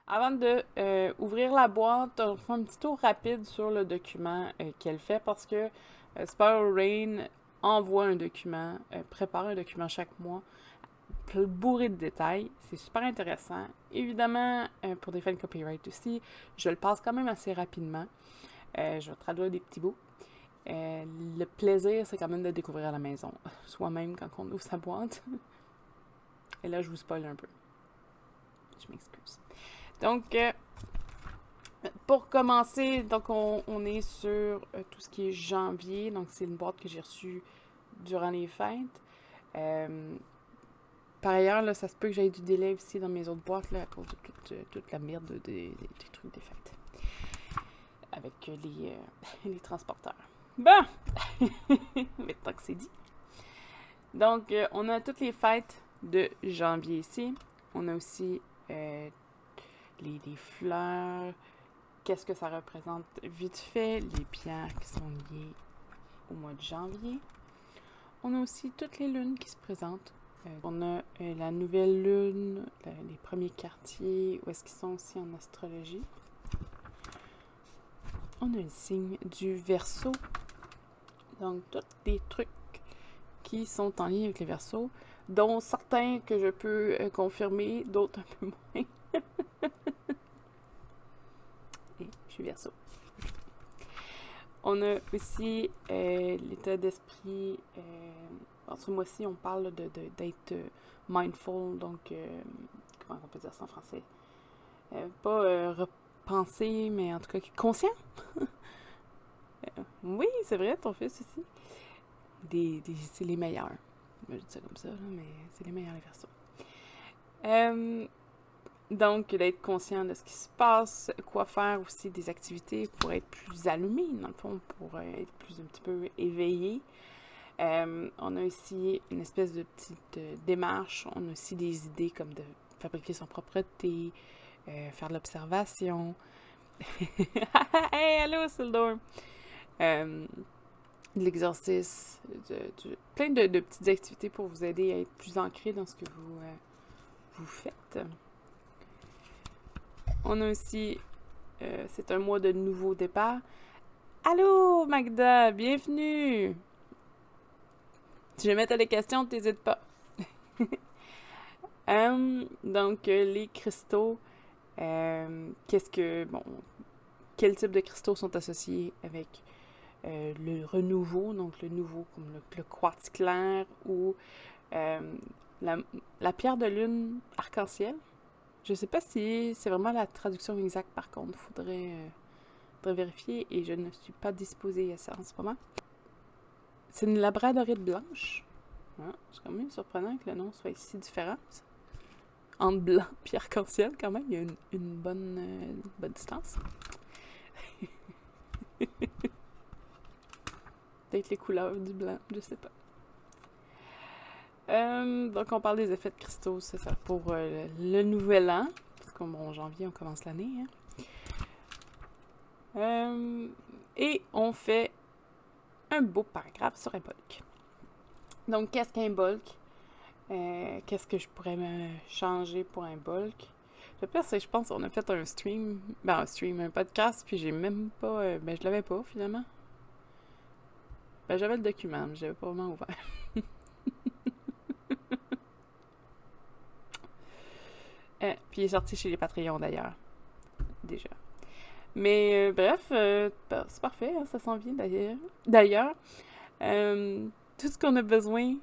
Avant de ouvrir la boîte, on fait un petit tour rapide sur le document qu'elle fait parce que Spiral Rain envoie un document, prépare un document chaque mois, bourré de détails. C'est super intéressant. Évidemment, pour des fins de copyright aussi, je le passe quand même assez rapidement. Je vais traduire des petits bouts. Le plaisir, c'est quand même de découvrir à la maison, soi-même quand on ouvre sa boîte. Et là, je vous spoil un peu. Je m'excuse. Donc, pour commencer, donc on est sur tout ce qui est janvier. Donc, c'est une boîte que j'ai reçue durant les fêtes. Par ailleurs, là, ça se peut que j'aie du délai aussi dans mes autres boîtes là, à cause de toute la merde des trucs des fêtes. Avec les transporteurs. Bon! Maintenant que c'est dit. Donc, on a toutes les fêtes de janvier ici. On a aussi les fleurs. Qu'est-ce que ça représente vite fait? Les pierres qui sont liées au mois de janvier. On a aussi toutes les lunes qui se présentent. On a la nouvelle lune, les premiers quartiers, où est-ce qu'ils sont aussi en astrologie. On a le signe du Verseau. Donc, tous les trucs qui sont en lien avec les Verseaux, dont certains que je peux confirmer, d'autres un peu moins. Et je suis Verseau. On a aussi l'état d'esprit. En ce mois-ci, on parle d'être mindful, donc comment on peut dire ça en français? Pas repenser, mais en tout cas conscient. Oui, c'est vrai, ton fils aussi. C'est les meilleurs. Je dis ça comme ça, là, mais c'est les meilleurs les versos. Donc, d'être conscient de ce qui se passe, quoi faire aussi des activités pour être plus allumé, dans le fond, pour être plus un petit peu éveillé. On a ici une espèce de petite démarche. On a aussi des idées comme de fabriquer son propre thé, faire de l'observation. Hey, allô, Sildor! De l'exercice, plein de petites activités pour vous aider à être plus ancré dans ce que vous faites. On a aussi, c'est un mois de nouveau départ. Allô, Magda, bienvenue! Si jamais t'as des questions, t'hésites pas. Donc, les cristaux, quel type de cristaux sont associés avec le renouveau, donc le nouveau comme le quartz clair ou la pierre de lune arc-en-ciel. Je sais pas si c'est vraiment la traduction exacte par contre, faudrait vérifier et je ne suis pas disposée à ça en ce moment. C'est une labradorite blanche. Ah, c'est quand même surprenant que le nom soit ici différent. Entre blanc et arc-en-ciel, quand même, il y a une bonne distance. Peut-être les couleurs du blanc, je sais pas. Donc, on parle des effets de cristaux, c'est ça, pour le nouvel an. Parce qu'en janvier, on commence l'année. Et on fait un beau paragraphe sur un bulk. Donc, qu'est-ce qu'un bulk? Qu'est-ce que je pourrais me changer pour un bulk? Le pire, c'est que je pense qu'on a fait un podcast, puis j'ai même pas... je l'avais pas, finalement. J'avais le document, mais je l'avais pas vraiment ouvert. Puis il est sorti chez les Patreons, d'ailleurs. Déjà. Mais bref, c'est parfait, hein, ça s'en vient, d'ailleurs. Tout ce qu'on a besoin...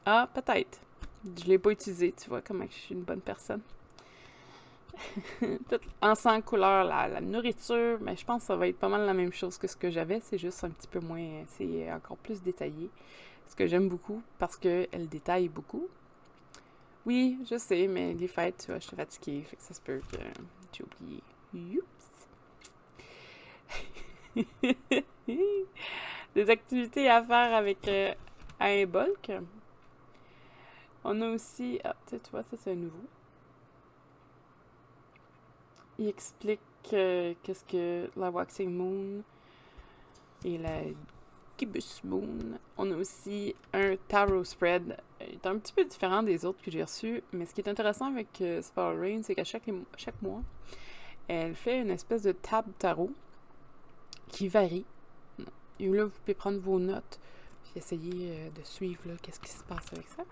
peut-être. Je l'ai pas utilisé, tu vois, comment je suis une bonne personne. Tout en 100 couleurs, la nourriture, mais je pense que ça va être pas mal la même chose que ce que j'avais, c'est juste un petit peu moins, c'est encore plus détaillé. Ce que j'aime beaucoup, parce qu'elle détaille beaucoup. Oui, je sais, mais les fêtes, tu vois, je suis fatiguée, fait que ça se peut que j'ai oublié. Youps! Des activités à faire avec un bulk. On a aussi... Ah, tu vois, ça c'est un nouveau. Il explique qu'est-ce que la Waxing Moon et Gibbous Moon. On a aussi un Tarot Spread. Il est un petit peu différent des autres que j'ai reçus, mais ce qui est intéressant avec Spiral Rain, c'est qu'à chaque mois, elle fait une espèce de table tarot qui varie. Et là, vous pouvez prendre vos notes et essayer de suivre qu'est-ce qui se passe avec ça.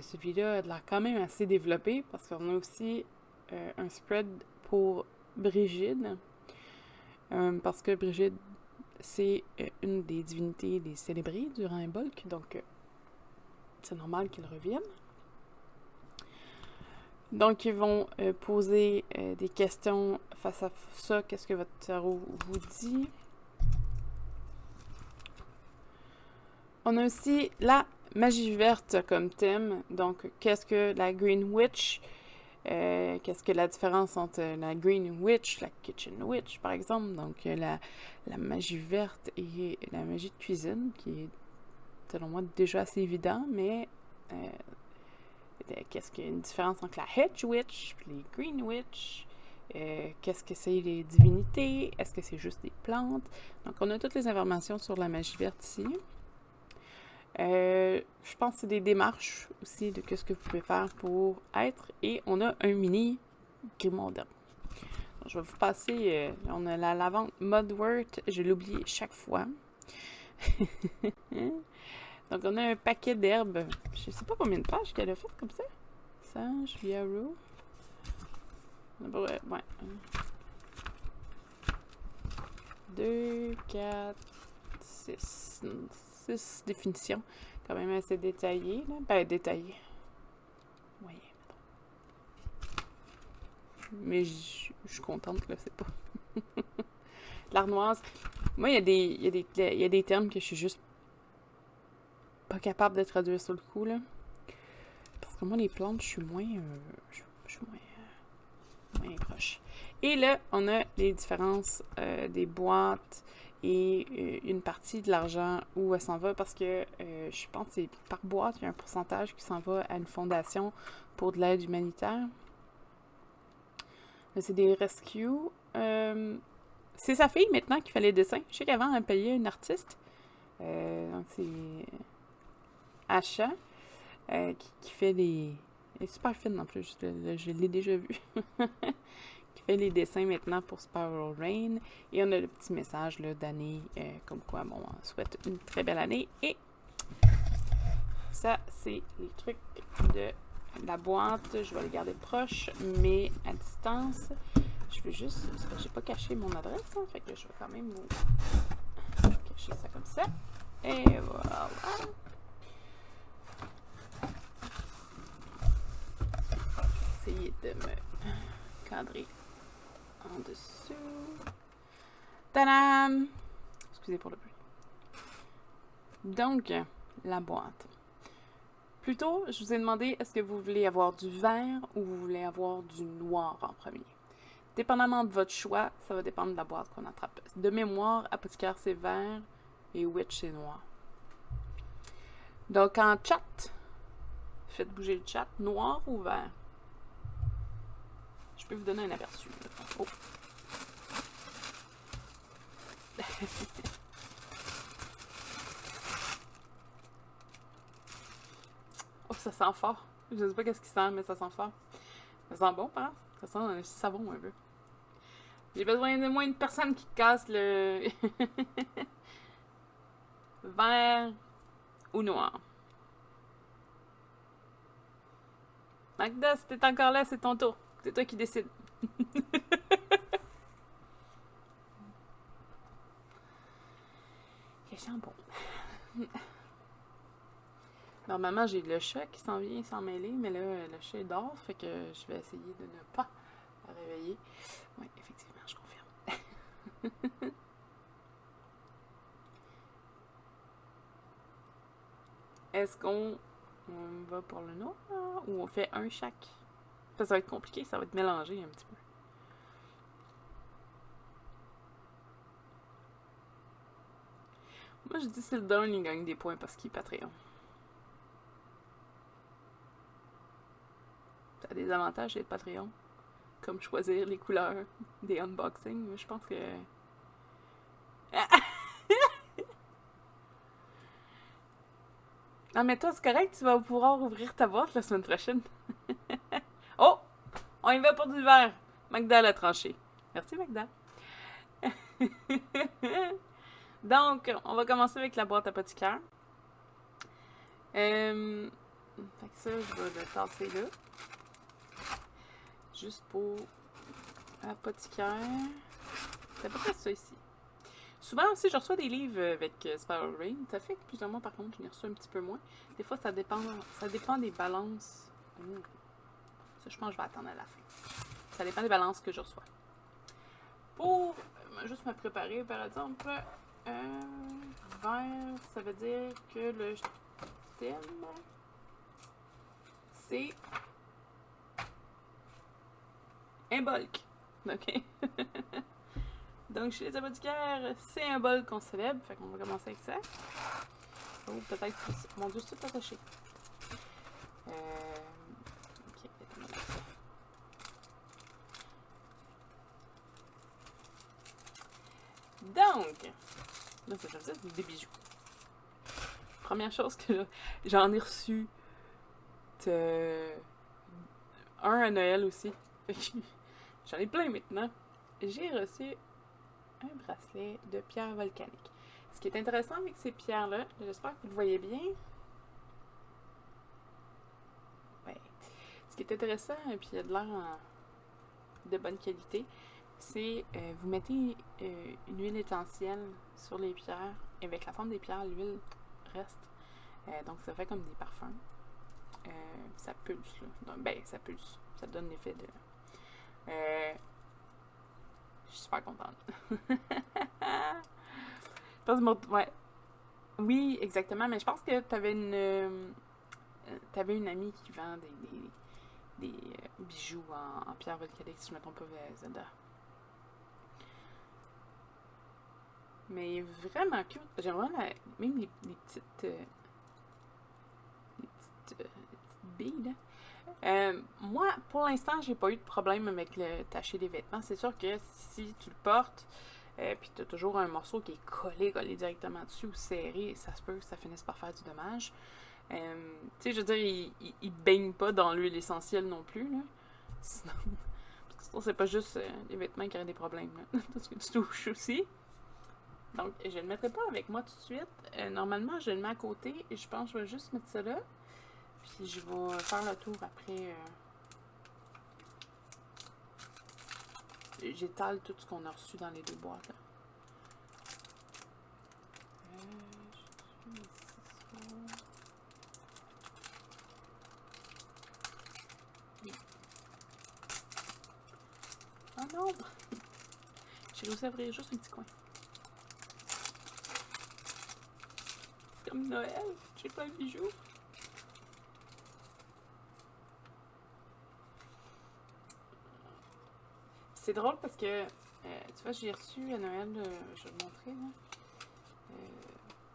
Celui-là a de l'air quand même assez développé parce qu'on a aussi un spread pour Brigide. Parce que Brigide, c'est une des divinités des célébrées durant un bulk, donc c'est normal qu'ils reviennent. Donc, ils vont poser des questions face à ça. Qu'est-ce que votre tarot vous dit? On a aussi la magie verte comme thème. Donc, qu'est-ce que la Green Witch? Qu'est-ce que la différence entre la Green Witch, la Kitchen Witch, par exemple? Donc, la magie verte et la magie de cuisine, qui est, selon moi, déjà assez évident, mais qu'est-ce qu'il y a une différence entre la Hedge Witch et les Green Witch? Qu'est-ce que c'est les divinités? Est-ce que c'est juste des plantes? Donc, on a toutes les informations sur la magie verte ici. Je pense que c'est des démarches aussi de ce que vous pouvez faire pour être. Et on a un mini grimoire d'herbe. Je vais vous passer. On a la lavande Mudwort. Je l'oublie chaque fois. Donc, on a un paquet d'herbes. Je sais pas combien de pages qu'elle a fait comme ça. Sage, yarrow. Ouais. 2, 4, 6. 6 définitions. Quand même assez détaillées. Ben, détaillées. Oui, mais je suis contente que là, c'est pas. L'arnoise. Moi, il y a des termes que je suis juste pas capable de traduire sur le coup, là. Parce que moi, les plantes, je suis moins proche. Et là, on a les différences des boîtes et une partie de l'argent où elle s'en va parce que je pense que c'est par boîte, il y a un pourcentage qui s'en va à une fondation pour de l'aide humanitaire. Là, c'est des rescues. C'est sa fille maintenant qui fait les dessins. Je sais qu'avant, elle payait une artiste. Donc, c'est Asha qui fait les... Elle est super fine en plus, je l'ai déjà vue. Qui fait les dessins maintenant pour Spiral Rain. Et on a le petit message d'année, comme quoi, bon, on souhaite une très belle année. Et ça, c'est les trucs de la boîte. Je vais les garder proches, mais à distance. Je veux juste... J'ai pas caché mon adresse, hein, fait que je vais quand même vous cacher ça comme ça. Et voilà. Essayer de me cadrer en dessous. Tadam! Excusez pour le bruit. Donc, la boîte. Plutôt, je vous ai demandé est-ce que vous voulez avoir du vert ou vous voulez avoir du noir en premier. Dépendamment de votre choix, ça va dépendre de la boîte qu'on attrape. De mémoire, apothicaire c'est vert et witch c'est noir. Donc en chat, faites bouger le chat, noir ou vert. Je peux vous donner un aperçu. Oh. Oh, ça sent fort. Je sais pas qu'est-ce qui sent, mais ça sent fort. Ça sent bon, par exemple. Ça sent un savon un peu. J'ai besoin de moins une personne qui casse le vert ou noir. Magda, si t'es encore là, c'est ton tour. C'est toi qui décides. Quel jambon. Normalement, j'ai le chat qui s'en vient s'en mêler, mais là, le chat dort, fait que je vais essayer de ne pas la réveiller. Oui, effectivement, je confirme. Est-ce qu'on va pour le noir ou on fait un chaque? Ça va être compliqué, ça va être mélangé un petit peu. Moi, je dis c'est le Dawn, il gagne des points parce qu'il est Patreon. Ça a des avantages d'être Patreon. Comme choisir les couleurs des unboxings. Mais je pense que... Non, mais toi, c'est correct, tu vas pouvoir ouvrir ta boîte la semaine prochaine. Oh! On y va pour du verre. Magda l'a tranché. Merci, Magda. Donc, on va commencer avec la boîte apothicaire. Fait que ça, je vais le tasser là. Juste pour apothicaire. C'est pas ça ici. Souvent aussi, je reçois des livres avec Spiral Rain. Ça fait que plusieurs mois, par contre, je les reçois un petit peu moins. Des fois, ça dépend des balances. Ça, je pense que je vais attendre à la fin. Ça dépend des balances que je reçois. Pour juste me préparer, par exemple, vert, ça veut dire que le thème, c'est un bulk. OK? Donc, chez les apothicaires, c'est un bol qu'on célèbre. Fait qu'on va commencer avec ça. Oh, peut-être. Mon Dieu, c'est tout attaché. Ok, donc, là, c'est comme ça, des bijoux. Première chose que j'en ai reçu un à Noël aussi. J'en ai plein maintenant. J'ai reçu un bracelet de pierre volcanique. Ce qui est intéressant avec ces pierres-là, j'espère que vous le voyez bien. Ouais. Ce qui est intéressant, et puis il y a de l'air de bonne qualité, c'est vous mettez une huile essentielle sur les pierres, et avec la forme des pierres, l'huile reste. Donc ça fait comme des parfums. Ça pulse, là. Donc, ben, ça pulse. Ça donne l'effet de... je suis super contente. Ouais. Oui, exactement, mais je pense que t'avais une amie qui vend des bijoux en pierre volcanique, si je ne me trompe pas, Zelda. Mais vraiment cute. J'aimerais même les petites billes, là. Moi, pour l'instant, j'ai pas eu de problème avec le tacher des vêtements. C'est sûr que si tu le portes, puis tu as toujours un morceau qui est collé directement dessus ou serré, ça se peut que ça finisse par faire du dommage. Tu sais, je veux dire, il baigne pas dans l'huile essentielle non plus, là. Sinon, parce que sinon, c'est pas juste les vêtements qui auraient des problèmes, là. Tout ce que tu touches aussi. Donc, je ne le mettrai pas avec moi tout de suite. Normalement, je le mets à côté et je pense que je vais juste mettre ça là. Puis je vais faire le tour après. J'étale tout ce qu'on a reçu dans les deux boîtes. Là. Oui. Oh non! J'ai réussi à ouvrir juste un petit coin. C'est comme Noël. J'ai plein de bijoux. C'est drôle parce que, tu vois, j'ai reçu à Noël, je vais te montrer, là.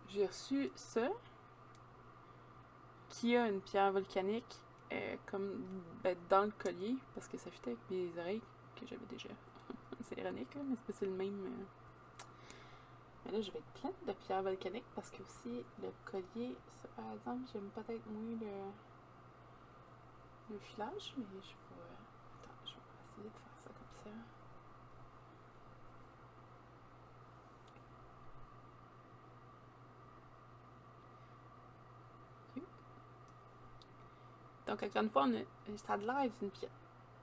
J'ai reçu ça, qui a une pierre volcanique, comme dans le collier, parce que ça fitait avec mes oreilles que j'avais déjà. C'est ironique, là, mais c'est le même. Mais là, je vais être pleine de pierres volcaniques parce que aussi, le collier, ça par exemple, j'aime peut-être moins le filage, mais je vais. Attends, je vais essayer de faire ça comme ça. Donc, encore une fois, ça a l'air d'être une pierre.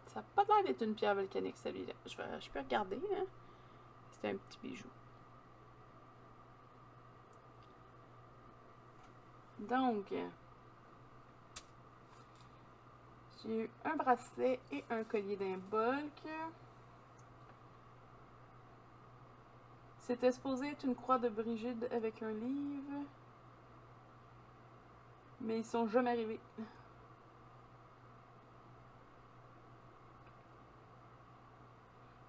Ça n'a pas l'air d'être une pierre volcanique, celui-là. Je peux regarder, hein. C'est un petit bijou. Donc, j'ai eu un bracelet et un collier d'un bulk. C'était supposé être une croix de Brigide avec un livre. Mais ils sont jamais arrivés.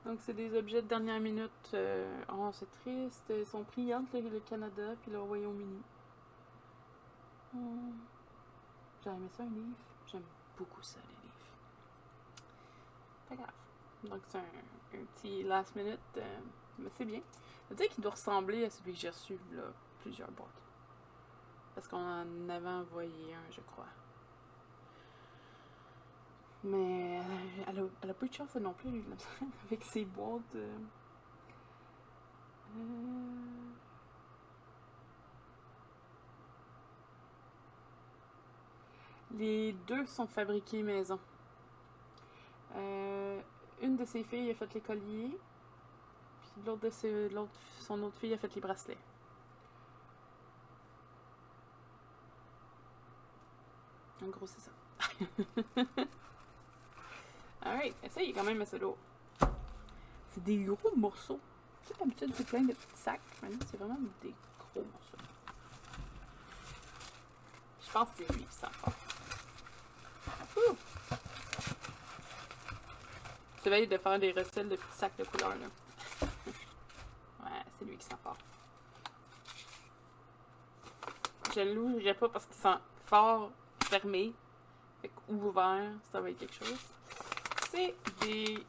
Donc, c'est des objets de dernière minute. Oh, c'est triste. Ils sont pris entre le Canada et le Royaume-Uni. Oh. J'aurais aimé ça, un livre. J'aime beaucoup ça, les livres. Pas grave. Donc, c'est un petit last minute. Mais c'est bien. Ça veut dire qu'il doit ressembler à celui que j'ai reçu, là, plusieurs boîtes. Parce qu'on en avait envoyé un, je crois. Mais elle a peu de chance non plus, avec ses boîtes. Les deux sont fabriqués maison. Une de ses filles a fait les colliers, puis son autre fille a fait les bracelets. En gros, c'est ça. Alright, ça, il est quand même assez lourd. C'est des gros morceaux. Tu sais, d'habitude, c'est plein de petits sacs. Maintenant, c'est vraiment des gros morceaux. Je pense que c'est lui qui s'en fort. J'essaye de faire des recettes de petits sacs de couleurs, là. Ouais, c'est lui qui s'en fort. Je ne l'ouvrirai pas parce qu'il sent fort fermé. Fait qu'ouvert, ça va être quelque chose. C'est des...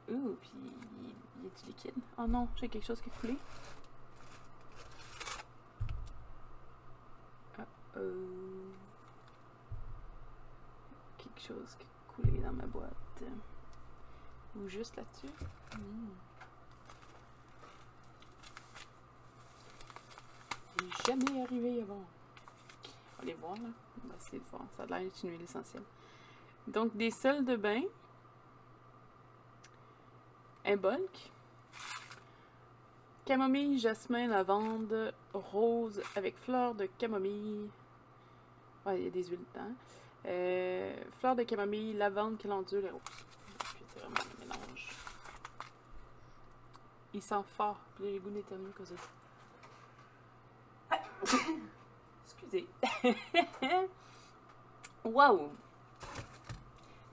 Ouh, puis il y a du liquide. Oh non, j'ai quelque chose qui est coulé. Quelque chose qui est coulé dans ma boîte. Ou juste là-dessus. C'est jamais arrivé avant. On va aller voir, là. On va essayer de voir. Ça a l'air d'être une huile essentielle. Donc, des sels de bain. Un bulk. Camomille, jasmin, lavande, rose avec fleurs de camomille. Ouais, il y a des huiles dedans. Fleurs de camomille, lavande, calendule et rose. C'est vraiment un mélange. Il sent fort. Puis j'ai le goût d'éternuer comme ça. Excusez. Wow!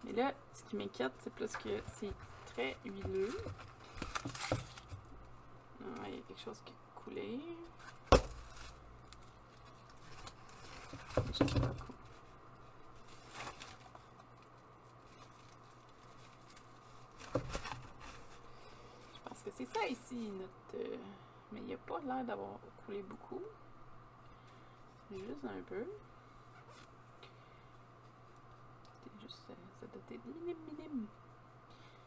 Mais là, ce qui m'inquiète, c'est plus que c'est très huileux. Ah, il y a quelque chose qui a coulé. Je sais pas quoi. Je pense que c'est ça ici, notre... Mais il n'y a pas l'air d'avoir coulé beaucoup. Juste un peu. C'est juste... ça doit être minime.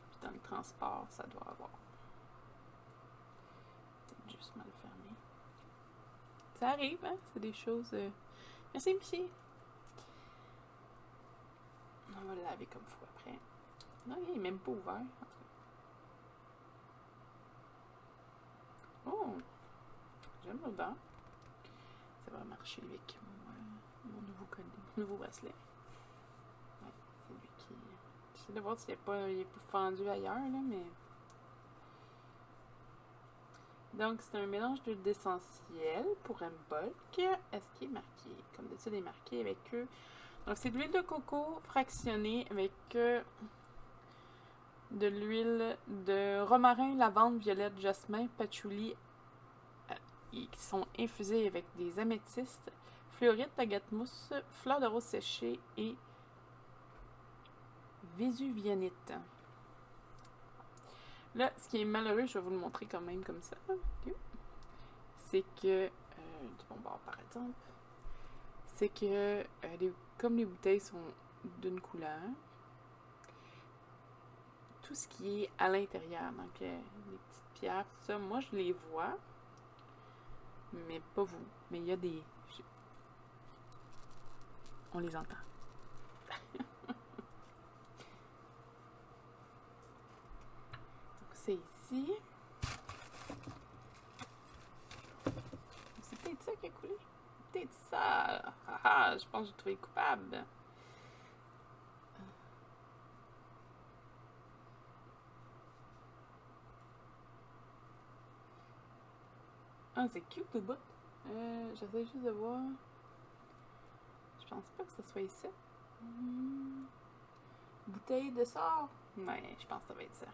Puis dans le transport, ça doit avoir... juste mal fermé. Ça arrive, hein? C'est des choses... Merci, Michi! On va le laver comme il faut après. Non, il n'est même pas ouvert. Oh! J'aime l'odeur. Ça va marcher avec mon nouveau bracelet. Ouais, c'est lui qui... J'essaie de voir s'il n'est pas fendu ailleurs, là, mais... Donc, c'est un mélange d'huile d'essentiel pour un bulk. Est-ce qu'il est marqué? Comme d'habitude, il est marqué avec eux. Donc, c'est de l'huile de coco fractionnée avec de l'huile de romarin, lavande, violette, jasmin, patchouli qui sont infusés avec des améthystes, fluorite, agate mousse, fleurs de rose séchée et vésuvianite. Là, ce qui est malheureux, je vais vous le montrer quand même comme ça. C'est que, du bon bord par exemple, c'est que comme les bouteilles sont d'une couleur, tout ce qui est à l'intérieur, donc les petites pierres, tout ça, moi je les vois, mais pas vous. Mais il y a des... On les entend. Donc c'est ici. C'est peut-être ça qui a coulé. Peut-être ça. Ah, je pense que j'ai trouvé coupable. Ah, c'est cute le bout. J'essaie juste de voir. Je pense pas que ce soit ici. Bouteille de sort. Ouais, je pense que ça va être ça.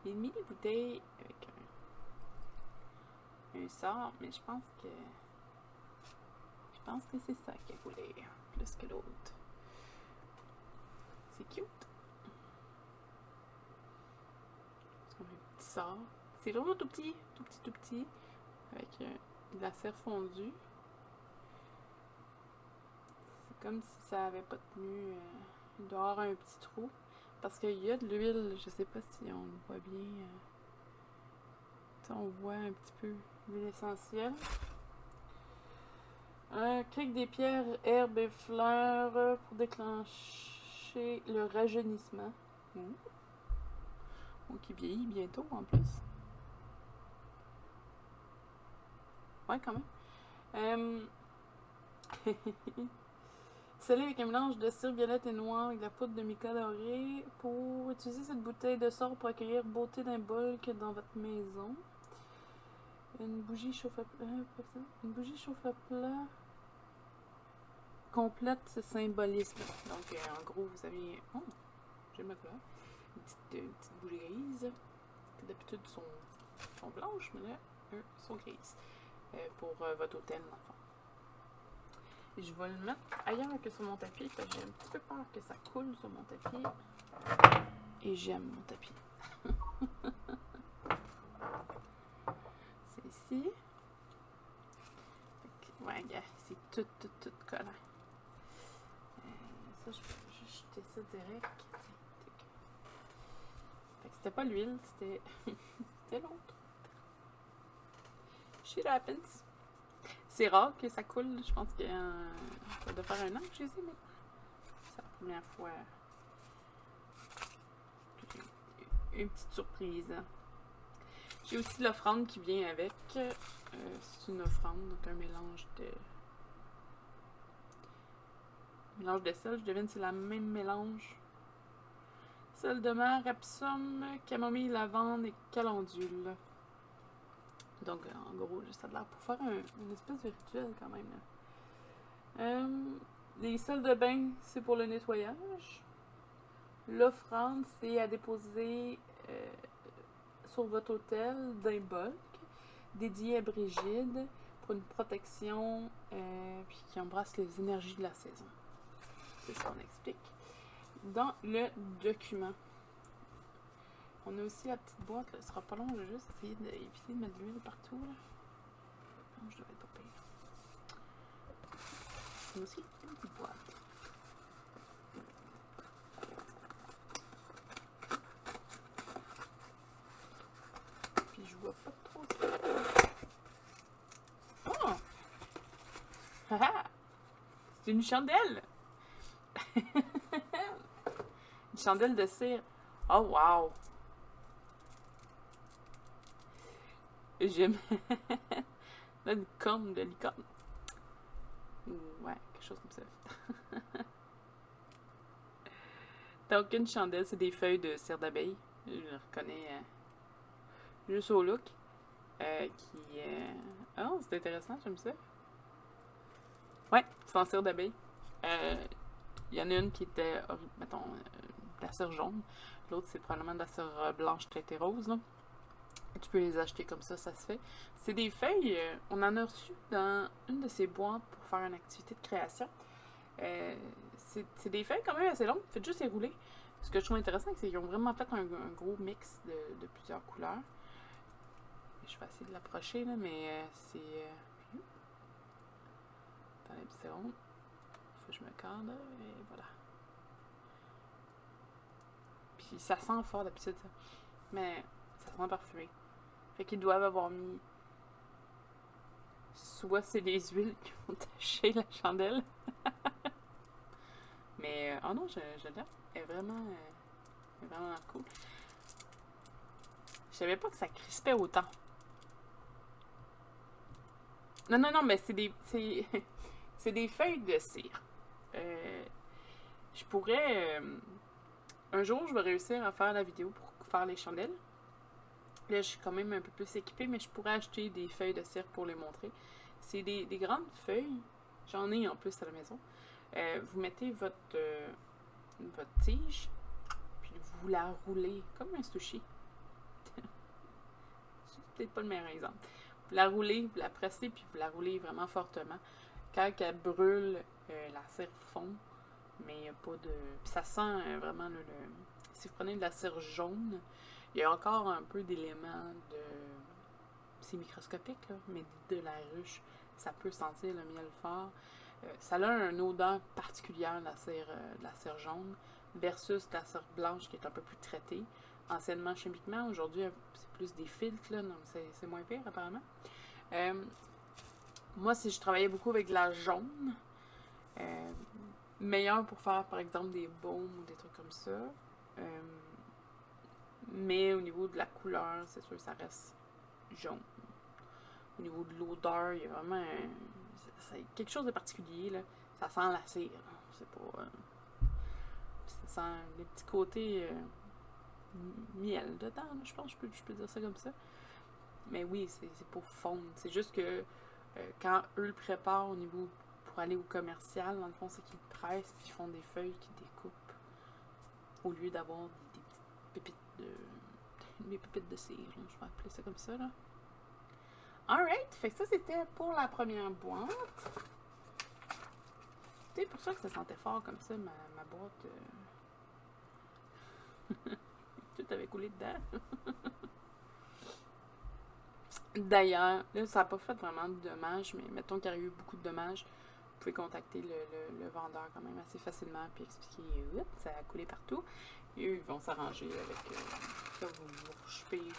Une mini bouteille avec un sort, mais je pense que c'est ça qui a coulé plus que l'autre. C'est cute. C'est comme un petit sort. C'est vraiment tout petit, avec de la cire fondue. comme si ça avait pas tenu. Il doit y avoir un petit trou. Parce qu'il y a de l'huile, je sais pas si on le voit bien. On voit un petit peu l'huile essentielle. Clique des pierres, herbes et fleurs pour déclencher le rajeunissement. Qui vieillit bientôt en plus. Ouais, quand même. Scellé avec un mélange de cire violette et noire avec de la poudre de mica dorée pour utiliser cette bouteille de sort pour accueillir beauté d'un bol que dans votre maison. Une bougie chauffe à plat. Une bougie chauffe à plat complète ce symbolisme. Donc, en gros, vous avez. Oh, j'aime ma couleur. Une petite bougie grise. D'habitude, sont blanches, mais là, eux sont grises. Pour votre hôtel, dans le fond. Je vais le mettre ailleurs que sur mon tapis parce que j'ai un petit peu peur que ça coule sur mon tapis. Et j'aime mon tapis. C'est ici. Ouais, gars, c'est tout collant. Ça, je peux juste jeter ça direct. Fait que c'était pas l'huile, c'était c'était l'autre. Shit happens. C'est rare que ça coule. Je pense que ça doit faire 1 an que je les ai maintenant. C'est la première fois. Une petite surprise. J'ai aussi l'offrande qui vient avec. C'est une offrande, donc un mélange de sel. Je devine que c'est la même mélange. Sel de mer, apsum, camomille, lavande et calendule. Donc, en gros, ça a l'air pour faire une espèce de rituel quand même. Les sels de bain, c'est pour le nettoyage. L'offrande, c'est à déposer sur votre hôtel d'un bulk, dédié à Brigitte, pour une protection puis qui embrasse les énergies de la saison. C'est ce qu'on explique. Dans le document, on a aussi la petite boîte, là. Ce sera pas long, je vais juste essayer d'éviter de mettre de l'huile partout. Là. Non, je devrais être pas pire. On a aussi une petite boîte. Puis je vois pas trop ça. Oh! Haha! C'est une chandelle! Une chandelle de cire. Oh wow! J'aime. Là, une corne de licorne. Ouais, quelque chose comme ça. Donc, une chandelle, c'est des feuilles de cire d'abeille. Je le reconnais juste au look. Oh, c'est intéressant, j'aime ça. Ouais, c'est en cire d'abeille. Il y en a une qui était, mettons, de la cire jaune. L'autre, c'est probablement de la cire blanche teintée rose, là. Tu peux les acheter comme ça se fait. C'est des feuilles, on en a reçu dans une de ces boîtes pour faire une activité de création. C'est des feuilles quand même assez longues, faites juste les rouler. Ce que je trouve intéressant, c'est qu'ils ont vraiment fait un gros mix de plusieurs couleurs. Je vais essayer de l'approcher, là, mais c'est... Attendez une seconde. Il faut que je me cadre, et voilà. Puis ça sent fort d'habitude, ça. Mais ça sent parfumé. Fait qu'ils doivent avoir mis... Soit c'est les huiles qui vont tacher la chandelle. Mais, oh non, je l'aime. Elle est vraiment cool. Je savais pas que ça crispait autant. Non, mais c'est des... C'est des feuilles de cire. Je pourrais... un jour, je vais réussir à faire la vidéo pour faire les chandelles. Là, je suis quand même un peu plus équipée, mais je pourrais acheter des feuilles de cire pour les montrer. C'est des grandes feuilles. J'en ai en plus à la maison. Vous mettez votre tige, puis vous la roulez comme un sushi. C'est peut-être pas le meilleur exemple. Vous la roulez, vous la pressez, puis vous la roulez vraiment fortement. Quand elle brûle, la cire fond, mais il n'y a pas de... Puis ça sent vraiment si vous prenez de la cire jaune, il y a encore un peu d'éléments de... C'est microscopique, là, mais de la ruche. Ça peut sentir le miel fort. ça a une odeur particulière, de la cire jaune, versus la cire blanche qui est un peu plus traitée. Anciennement chimiquement, aujourd'hui, c'est plus des filtres, là, donc c'est moins pire apparemment. Moi, si je travaillais beaucoup avec de la jaune, meilleur pour faire par exemple des baumes ou des trucs comme ça. Mais au niveau de la couleur, c'est sûr que ça reste jaune. Au niveau de l'odeur, il y a vraiment c'est quelque chose de particulier, là. Ça sent la cire. C'est pas. Ça sent des petits côtés miel dedans, là, je pense que je peux dire ça comme ça. Mais oui, c'est pour fondre. C'est juste que quand eux le préparent au niveau pour aller au commercial, dans le fond, c'est qu'ils le pressent puis ils font des feuilles qu'ils découpent. Au lieu d'avoir des petites pépites de cire, là, je vais appeler ça comme ça, là. Alright, fait que ça c'était pour la première boîte. C'est pour ça que ça sentait fort comme ça, ma boîte. Tout avait coulé dedans. D'ailleurs, là, ça n'a pas fait vraiment de dommages, mais mettons qu'il y a eu beaucoup de dommages, vous pouvez contacter le vendeur quand même assez facilement puis expliquer, oups, ça a coulé partout. Et eux, ils vont s'arranger avec ça, vous rechupez ou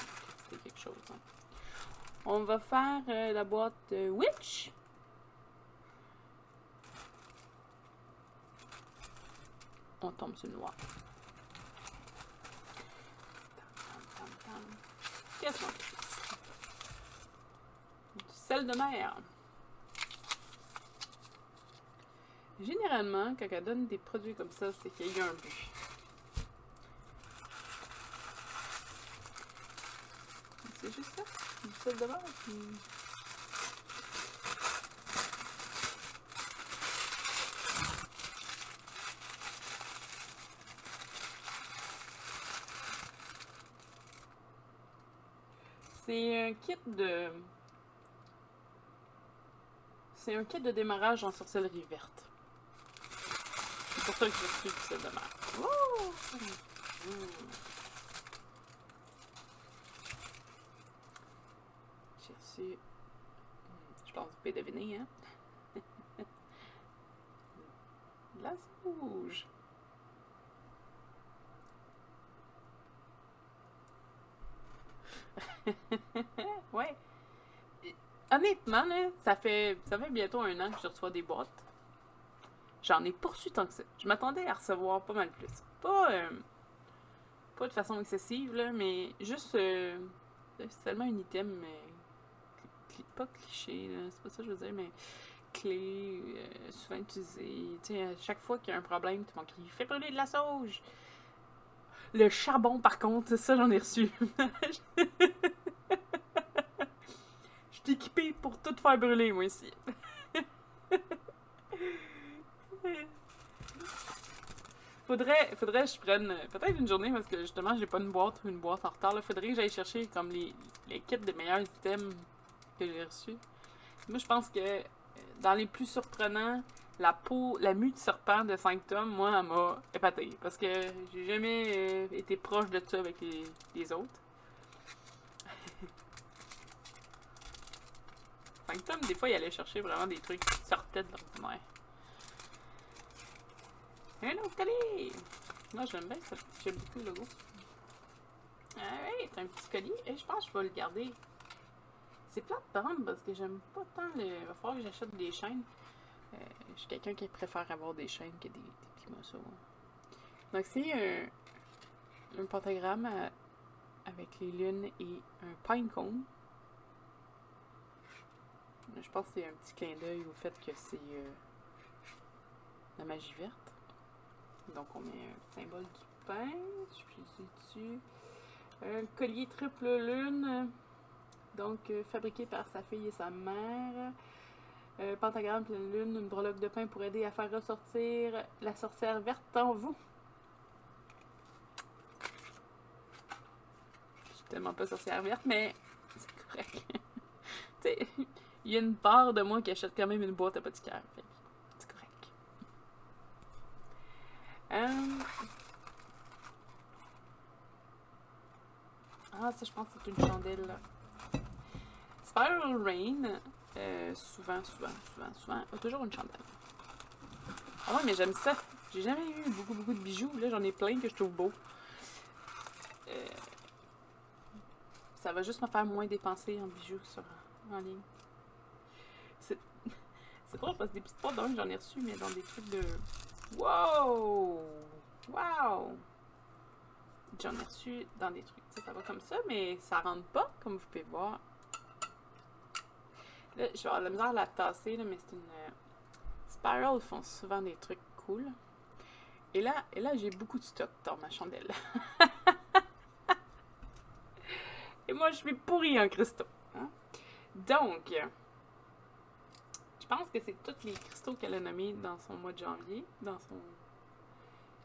c'est quelque chose. Hein. On va faire la boîte Witch. On tombe sur le noir. Qu'est-ce qu'on fait? Du sel de mer. Généralement, quand elle donne des produits comme ça, c'est qu'il y a eu un but. C'est juste ça, du sel de mer. C'est un kit de... C'est un kit de démarrage en sorcellerie verte. C'est pour ça que je suis du sel de mer. Oh! J'ai reçu... Je pense que vous pouvez deviner, hein? De la rouge. Ouais. Honnêtement, là, ça fait bientôt 1 an que je reçois des boîtes. J'en ai pas reçu tant que ça. Je m'attendais à recevoir pas mal plus. Pas de façon excessive, là, mais juste... c'est tellement un item, pas cliché, là, c'est pas ça que je veux dire, mais clé, souvent utilisé. Tu sais, à chaque fois qu'il y a un problème, tout le monde crie « Fais brûler de la sauge! » Le charbon, par contre, ça, j'en ai reçu. Je suis équipée pour tout faire brûler, moi, ici. Faudrait que je prenne peut-être une journée, parce que justement, j'ai pas une boîte ou une boîte en retard. Là. Faudrait que j'aille chercher comme les kits de meilleurs items que j'ai reçus. Moi, je pense que dans les plus surprenants, la mue de serpent de 5 tomes, moi, elle m'a épatée. Parce que j'ai jamais été proche de ça avec les autres. 5 tomes, des fois, il allait chercher vraiment des trucs qui sortaient de l'ordinaire. Un autre collier! Moi, j'aime bien ça. J'aime beaucoup le logo. Alright, un petit collier. Et je pense que je vais le garder. C'est plate, par exemple, parce que j'aime pas tant le... Il va falloir que j'achète des chaînes. Je suis quelqu'un qui préfère avoir des chaînes que des petits morceaux. Donc, c'est un pentagramme avec les lunes et un pine cone. Je pense que c'est un petit clin d'œil au fait que c'est la magie verte. Donc, on met un symbole du pain. Je suis dessus. Un collier triple lune. Donc, fabriqué par sa fille et sa mère. Pentagramme pleine lune, une breloque de pain pour aider à faire ressortir la sorcière verte en vous. Je suis tellement pas sorcière verte, mais c'est correct. Tu sais, il y a une part de moi qui achète quand même une boîte apothicaire. C'est correct. Ah, ça, je pense que c'est une chandelle, là. Spiral Rain, souvent, a toujours une chandelle. Ah ouais, mais j'aime ça. J'ai jamais eu beaucoup de bijoux. Là, j'en ai plein que je trouve beaux. Euh, ça va juste me faire moins dépenser en bijoux en ligne. C'est c'est drôle parce que des petites boîtes d'un, j'en ai reçu, mais dans des trucs de... Wow! Wow! J'en ai reçu dans des trucs. Ça va comme ça, mais ça rentre pas, comme vous pouvez voir. Là, je vais avoir la misère à la tasser, là, mais c'est une... Spiral font souvent des trucs cool. Et là j'ai beaucoup de stock dans ma chandelle. Et moi, je suis pourrie en cristaux. Hein? Donc, je pense que c'est tous les cristaux qu'elle a nommés dans son mois de janvier. Dans son...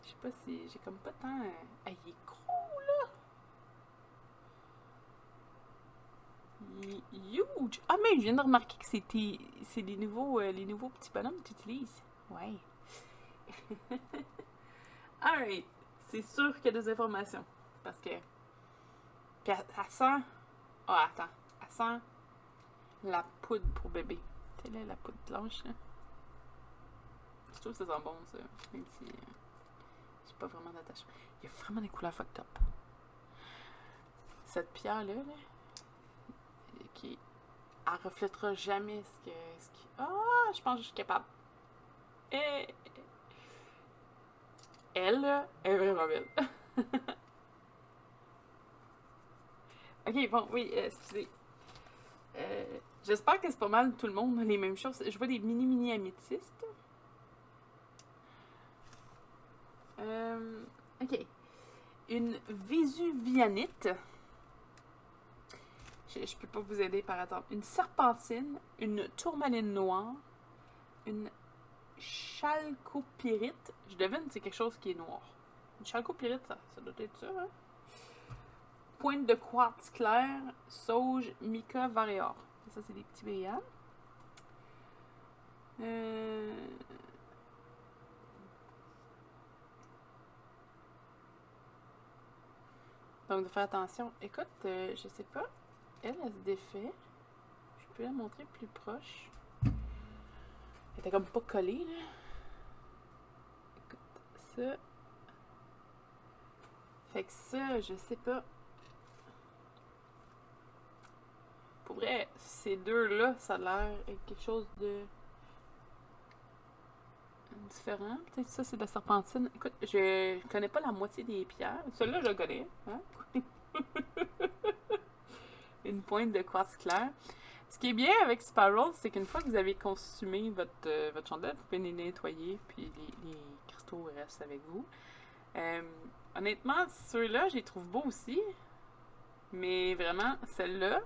Je sais pas si... J'ai comme pas tant... Ah, il est gros, là! Il est huge! Ah, mais je viens de remarquer que c'est les nouveaux petits bonhommes que tu utilises. Ouais. Alright. C'est sûr qu'il y a des informations. Parce que... Puis elle sent... Oh, attends. Elle sent la poudre pour bébé. Tu sais, là, la poudre blanche, là. Je trouve que ça sent bon, ça. Même si j'ai pas vraiment d'attachement. Il y a vraiment des couleurs fucked up. Cette pierre-là, là, qui... Elle reflètera jamais ce qui... Ah, je pense que je suis capable. Et... Elle, là, est vraiment belle. Ok, bon, oui, excusez. J'espère que c'est pas mal tout le monde les mêmes choses. Je vois des mini améthystes. Ok. Une vésuvianite. Je peux pas vous aider par exemple. Une serpentine, une tourmaline noire, une chalcopyrite. Je devine que c'est quelque chose qui est noir. Une chalcopyrite, ça doit être ça, hein? Pointe de quartz clair, sauge, mica, varior. Ça, c'est des petits brillants. Donc, de faire attention. Écoute, je sais pas. Elle se défait. Je peux la montrer plus proche. Elle était comme pas collée, là. Écoute, ça. Fait que ça, je sais pas. Pour vrai, ces deux-là, ça a l'air quelque chose de différent. Peut-être ça, c'est de la serpentine. Écoute, je connais pas la moitié des pierres. Celle-là, je la connais. Hein? Une pointe de quartz clair. Ce qui est bien avec Spiral, c'est qu'une fois que vous avez consumé votre chandelle, vous pouvez les nettoyer, puis les cristaux restent avec vous. Honnêtement, ceux-là, je les trouve beaux aussi. Mais vraiment, celle-là,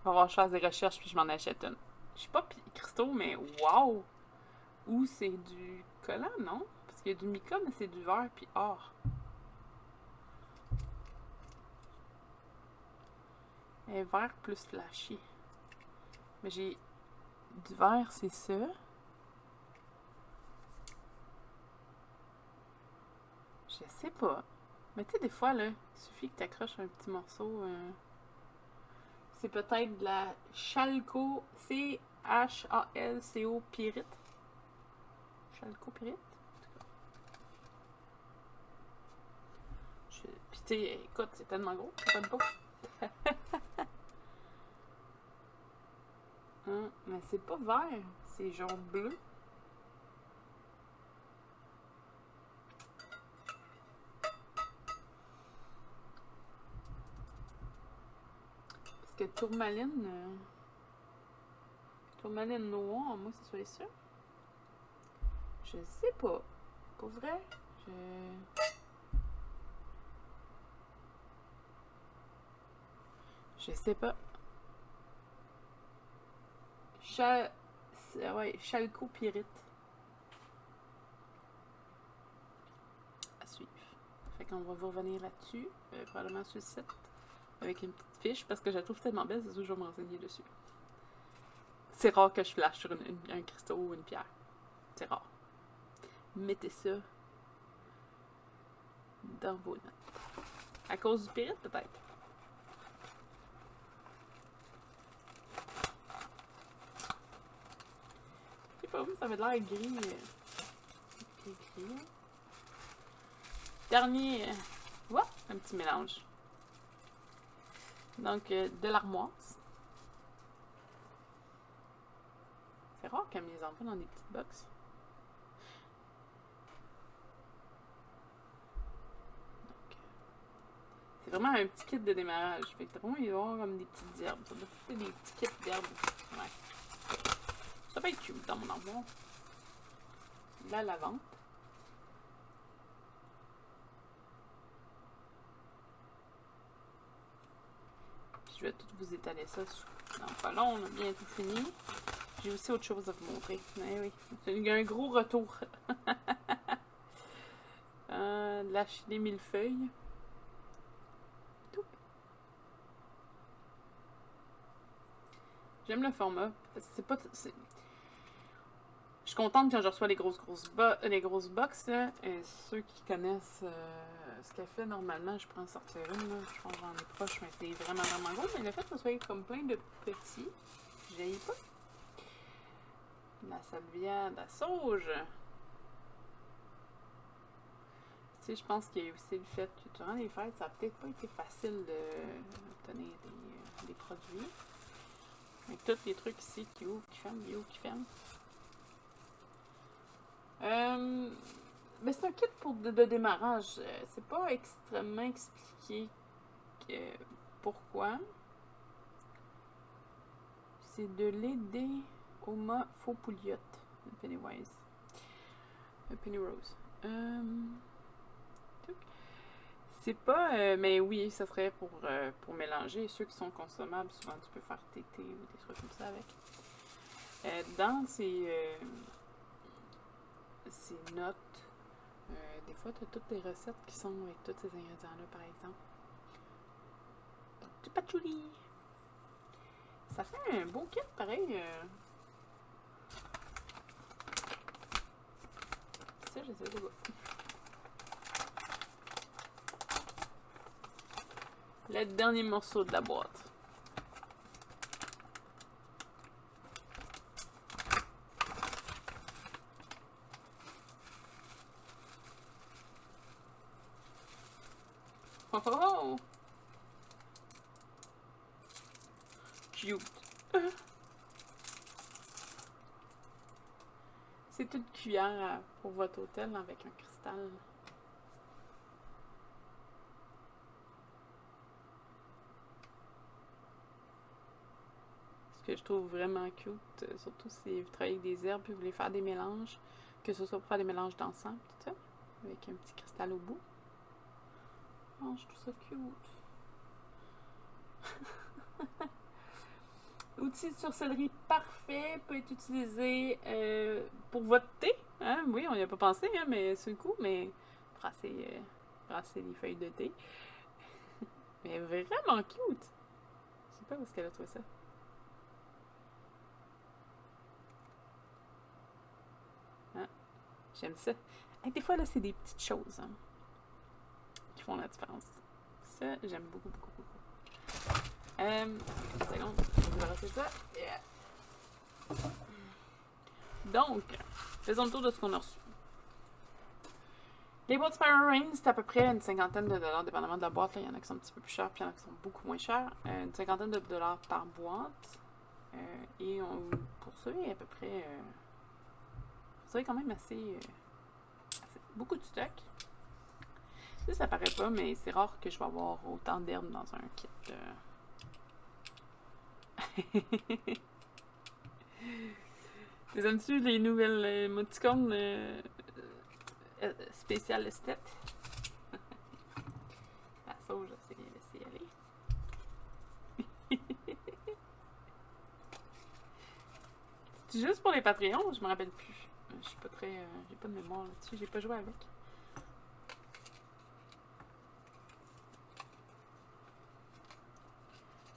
on va voir, je fasse des recherches, puis je m'en achète une. Je suis pas cristaux, mais wow! Ou c'est du collant, non? Parce qu'il y a du mica, mais c'est du verre, puis or. Et vert plus flashy. Mais j'ai du vert, c'est ça. Je sais pas. Mais tu sais, des fois, là, il suffit que tu accroches un petit morceau. C'est peut-être de la chalco, C-H-A-L-C-O pyrite. Chalcopyrite? Puis tu sais, écoute, c'est tellement gros, ça donne pas. Hein, mais c'est pas vert, c'est genre bleu. Parce que tourmaline noire, moi, c'est soit ça. Je sais pas. Pour vrai, je sais pas. Ouais, chalcopyrite. À suivre. Fait qu'on va vous revenir là-dessus, probablement sur le site, avec une petite fiche, parce que je la trouve tellement belle, c'est sûr que je vais me renseigner dessus. C'est rare que je flash sur un cristaux ou une pierre. C'est rare. Mettez ça dans vos notes. À cause du pyrite, peut-être. Je sais pas, ça avait l'air gris. écrit. Dernier, un petit mélange. Donc, de l'armoise. C'est rare qu'elle me les envoie dans des petites boxes. C'est vraiment un petit kit de démarrage. Fait que vraiment, il va y avoir comme des petites herbes. Ça doit être des petits kits d'herbes. Ouais. Ça peut être cute dans mon armoire. La lavande. Puis je vais tout vous étaler ça dans pas long. On a bientôt fini. J'ai aussi autre chose à vous montrer. Mais oui, c'est un gros retour. Lâcher les millefeuilles. J'aime le format. C'est pas. Je suis contente quand je reçois les grosses box. Là. Ceux qui connaissent ce qu'elle fait normalement, je prends en sortir une. Là. Je pense que j'en ai proche, mais c'est vraiment gros. Mais le fait que ce soit comme plein de petits, j'aille pas. La salvia, la sauge. Tu sais, je pense qu'il y a aussi le fait que durant les fêtes, ça a peut-être pas été facile d'obtenir des produits. Avec tous les trucs ici qui ouvrent, qui ferment. Mais c'est un kit de démarrage. C'est pas extrêmement expliqué pourquoi. C'est de l'Edéoma faux pouliotte de Pennywise. Penny-Rose. C'est pas... mais oui, ça serait pour mélanger. Ceux qui sont consommables, souvent tu peux faire tété ou des trucs comme ça avec. Dans ces notes, des fois tu as toutes les recettes qui sont avec tous ces ingrédients-là, par exemple. Donc, du patchouli! Ça fait un beau kit, pareil. Ça, je sais pas. Le dernier morceau de la boîte. Oh oh oh! Cute! C'est une cuillère pour votre hôtel avec un cristal. Ce que je trouve vraiment cute, surtout si vous travaillez avec des herbes et vous voulez faire des mélanges, que ce soit pour faire des mélanges d'encens, tout ça, avec un petit cristal au bout. Oh, je trouve ça cute. Outil de sorcellerie parfait, peut être utilisé pour votre thé. Hein? Oui, on n'y a pas pensé, hein, mais c'est le coup, mais brasser les feuilles de thé. Mais vraiment cute. Je sais pas où est-ce qu'elle a trouvé ça. Hein? J'aime ça. Et des fois, là, c'est des petites choses hein, qui font la différence. Ça, j'aime beaucoup. Une seconde, je vais débarrasser ça. Yeah. Donc, faisons le tour de ce qu'on a reçu. Les boîtes Spiral Rain, c'est à peu près une cinquantaine de dollars, dépendamment de la boîte. Là. Il y en a qui sont un petit peu plus chers, puis il y en a qui sont beaucoup moins chers. Une cinquantaine de dollars par boîte. Et pour ça, il y a à peu près... vous savez, quand même assez beaucoup de stock. Ça paraît pas, mais c'est rare que je vais avoir autant d'herbes dans un kit. Les aimes-tu les nouvelles émoticônes spéciales esthètes? La sauge, c'est bien laissé aller. C'est juste pour les Patreons, je me rappelle plus. Je suis pas très. J'ai pas de mémoire là-dessus, j'ai pas joué avec.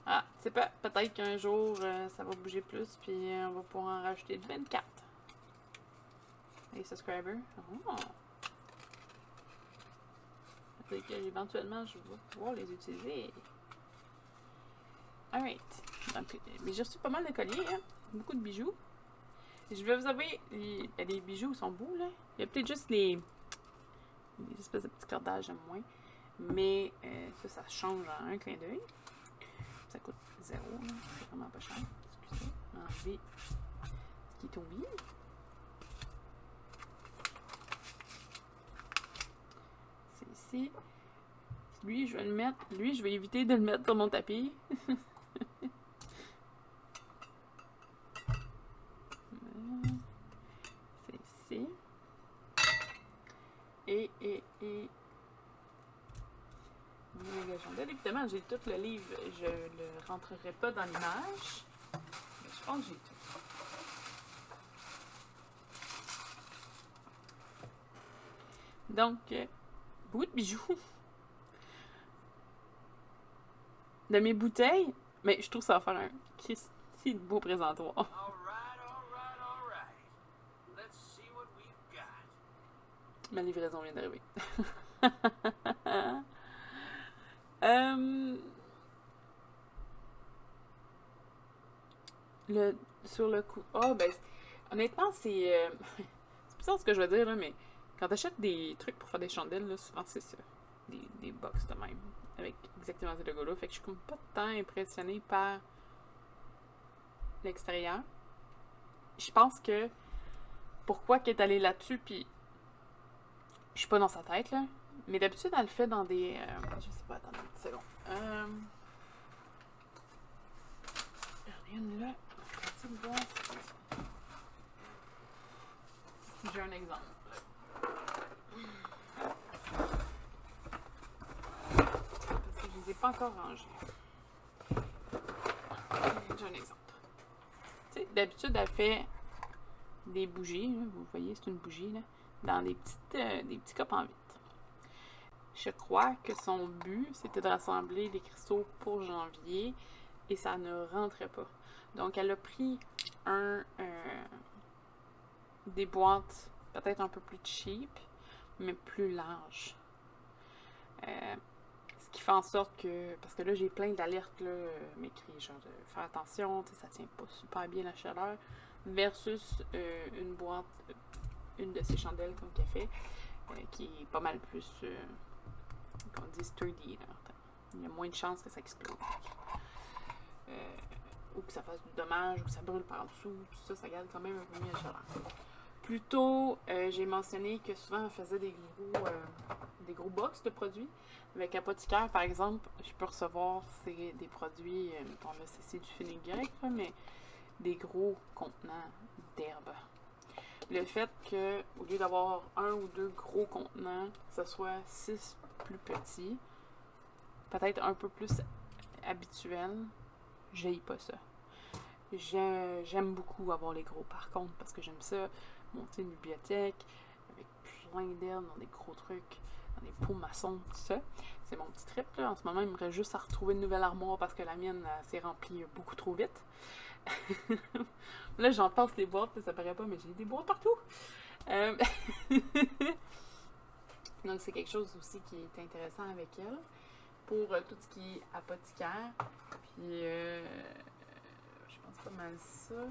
Ah, c'est pas. Peut-être qu'un jour ça va bouger plus, puis on va pouvoir en rajouter de 24. Les subscribers. Oh! Peut-être qu'éventuellement je vais pouvoir les utiliser. Alright. Donc, mais j'ai reçu pas mal de colliers, hein? Beaucoup de bijoux. Je vais vous avouer, les bijoux sont beaux, là. Il y a peut-être juste les espèces de petits cordages de moins. Mais ça change en un clin d'œil. Ça coûte 0, là. C'est vraiment pas cher. Excusez. Enlever ce qui est au milieu. C'est ici. Lui, je vais le mettre. Lui, je vais éviter de le mettre sur mon tapis. C'est ici. Et méga chandelle. Évidemment, j'ai tout le livre. Je le rentrerai pas dans l'image. Mais je pense que j'ai tout. Donc, beaucoup de bijoux. De mes bouteilles. Mais je trouve que ça va faire un Christy de beau présentoir. Ma livraison vient d'arriver. Sur le coup. Oh, ben, honnêtement, c'est bizarre ce que je veux dire, là, mais quand t'achètes des trucs pour faire des chandelles, là, souvent c'est ça. Des box de même. Avec exactement ce logo-là. Fait que je suis comme pas tant impressionnée par l'extérieur. Je pense que pourquoi qu'elle est allée là-dessus, puis je suis pas dans sa tête, là. Mais d'habitude, elle le fait dans des... je sais pas, attendez une petite seconde. J'en ai une là. Je vais voir si j'ai un exemple. Parce que je les ai pas encore rangés. J'ai un exemple. Tu sais, d'habitude, elle fait des bougies. Là, vous voyez, c'est une bougie, là. Dans des petits copes en vitre. Je crois que son but, c'était de rassembler les cristaux pour janvier et ça ne rentrait pas. Donc, elle a pris des boîtes peut-être un peu plus cheap, mais plus larges. Ce qui fait en sorte que, parce que là, j'ai plein d'alertes, là, m'écrit genre de faire attention, ça tient pas super bien la chaleur, versus une boîte, une de ces chandelles comme café, qui est pas mal plus... qu'on dit sturdy, là. Il y a moins de chances que ça explose. Ou que ça fasse du dommage, ou que ça brûle par dessous. Tout ça, ça garde quand même un peu mieux la chaleur. Plus tôt, j'ai mentionné que souvent on faisait des gros box de produits. Avec Apothicaire, par exemple, je peux recevoir des produits, mettons là, c'est du fenugrec, mais des gros contenants d'herbe. Le fait que, au lieu d'avoir un ou deux gros contenants, ce soit 6 plus petits, peut-être un peu plus habituel, j'haïs pas ça. J'aime beaucoup avoir les gros par contre, parce que j'aime ça, monter une bibliothèque avec plein d'herbes dans des gros trucs, dans des pots maçons, tout ça. C'est mon petit trip, là. En ce moment, il me reste juste à retrouver une nouvelle armoire parce que la mienne s'est remplie beaucoup trop vite. Là, j'en passe les boîtes, ça paraît pas, mais j'ai des boîtes partout. Donc, c'est quelque chose aussi qui est intéressant avec elle pour tout ce qui est apothicaire. Puis, je pense pas mal ça.